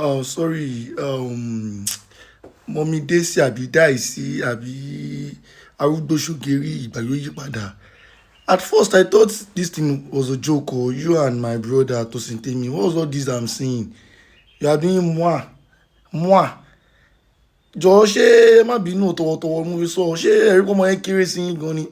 Oh, sorry. Mommy Dessy àbí Daisy àbí arúgbó ṣògiri ìgbà ló yí padà. At first, I thought this thing was a joke, or you and my brother TOSIN TEMI. What was all this I'm saying? You are doing moi. Jọ̀ọ́ ṣé ẹ má bínú tọwọ́tọwọ́ mú mi sọ, ṣé ẹ̀rí kọ́ ọmọ yẹn kéré sí yín gan ni?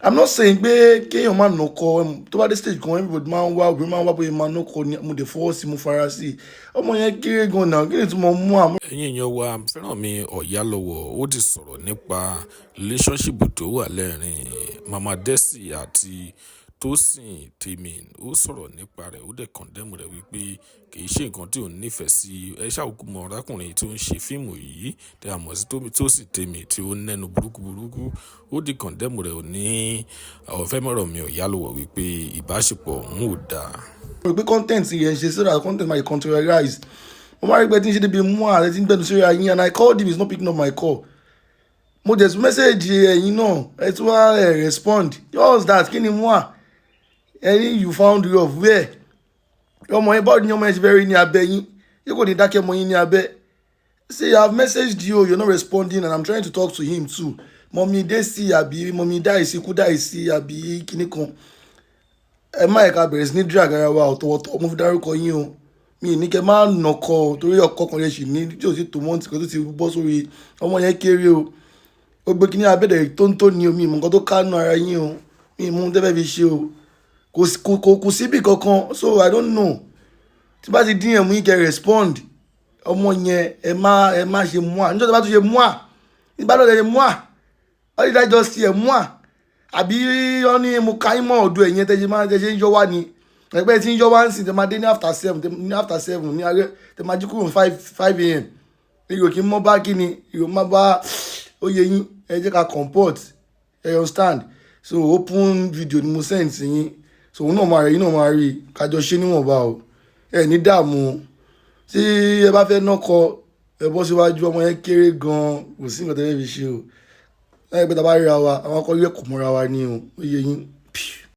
I'm not saying pé kéèyàn má nọkọ tó bá dé stage kan everybody máa ń wá obìnrin máa ń wá bóyá máa nọkọ ni mo dé fọwọ́ sí mo fara sí ọmọ yẹn kéré gan náà kí ni tí mo mú àmọ́. ẹ̀yin èèyàn wa Fẹ́rànmi Ọ̀yálọ́wọ̀ ó ti sọ̀rọ̀ nípa relationship tó wà lẹ́rìn MOMMA DESSY àti TOSIN TEMI. Ó sọ̀rọ̀ nípa rẹ̀ ó dẹ̀ condemn rẹ̀ wípé kìí ṣe nǹkan tí òun nífẹ̀ẹ́ sí. Ẹ ṣàkóso mọ ọ̀rákùnrin tí ó ń ṣe fíìmù yìí tí a mọ̀ sí TOSIN TEMI tí ó nẹ́nu burúkú. Ó di condemn rẹ̀ ò ní Fẹ́rànmi Ọ̀yálọ́wọ̀ wípé ìbáṣepọ̀ òun ò dáa. mo rò pé content yẹn ṣe so that content might contextualize. Mo máa rí pé tí ń ṣe débi mú ààrẹ tí ń gbẹnu sórí ayé and I called him, he's not picking up my call. Mo dẹ̀ tún message ẹ̀yin náà ẹ tún wá respond. What's that? Kí ni mú à? Ẹni you found love where? Ọmọ yẹn báwo ni ọmọ yẹn ṣe fẹ́ rí ní abẹ́ yín? Yóò kò ní dákẹ́ ọmọ yín ní abẹ́. Say I've messaged you, you're not responding and I'm trying to talk to him too. Mommy Dessy àbí Mommy Daisy kú Daisy àbí kíní kan. Ẹ má ẹ̀ka bẹ̀rẹ̀ sí ní drag ara wa ọ̀tọ̀ọ̀tọ̀ mo fi dárúkọ yín o. Mi ní kẹ́ máa nọkọ torí ọkọ kan yẹn sì ní tí ò sí tó mọ́ǹtì kan tó ti bọ́ sórí ọmọ yẹn kéré o. Ó gbé kíní abẹ́dẹ̀ tó ń tó ní o mi ìmọ̀ nǹkan tó kánú ara yín o. Mi ìmọ̀ tẹ́fẹ́ fi ṣe o. Kò síbì kankan so I don't know. Tí bá ti dín ẹ̀mú yín kẹ́ respond ọmọ yẹn ẹ má ṣe mú à níjọ́ tí bá tún ṣe mú à nígbà lọ́dẹ̀ ṣe mú à all did I just see ẹ̀ mú à àbí wọ́n ní mo ká yín mọ́ ọ̀dọ̀ ẹ̀yẹn tẹ́ ṣe ń yọ wá ni ẹgbẹ́ tí ń yọ wá ń sìn tẹ́ máa dé ní after 7 ní alẹ́ tẹ́ máa jí kúrò 5 a.m. ìrò kí n mọ́ bá kí ni ìrò má bá oyè yín ẹ jẹ́ ká comport ẹ understand so open video ni mo send sí yín so òun náà máa rí yín náà máa rí kájọ ṣe níwọ̀nba o ẹ ní dààmú tí ẹ bá fẹ́ nọ́kọ ẹ bọ́ síwájú ọmọ yẹn kéré gan-an kò sí nǹkan tẹ́lẹ̀ fi ṣe o ẹ gbé tá a bá ríra wa àwọn akọ yẹ kò mọ́ra wa ní o ó yẹ yín.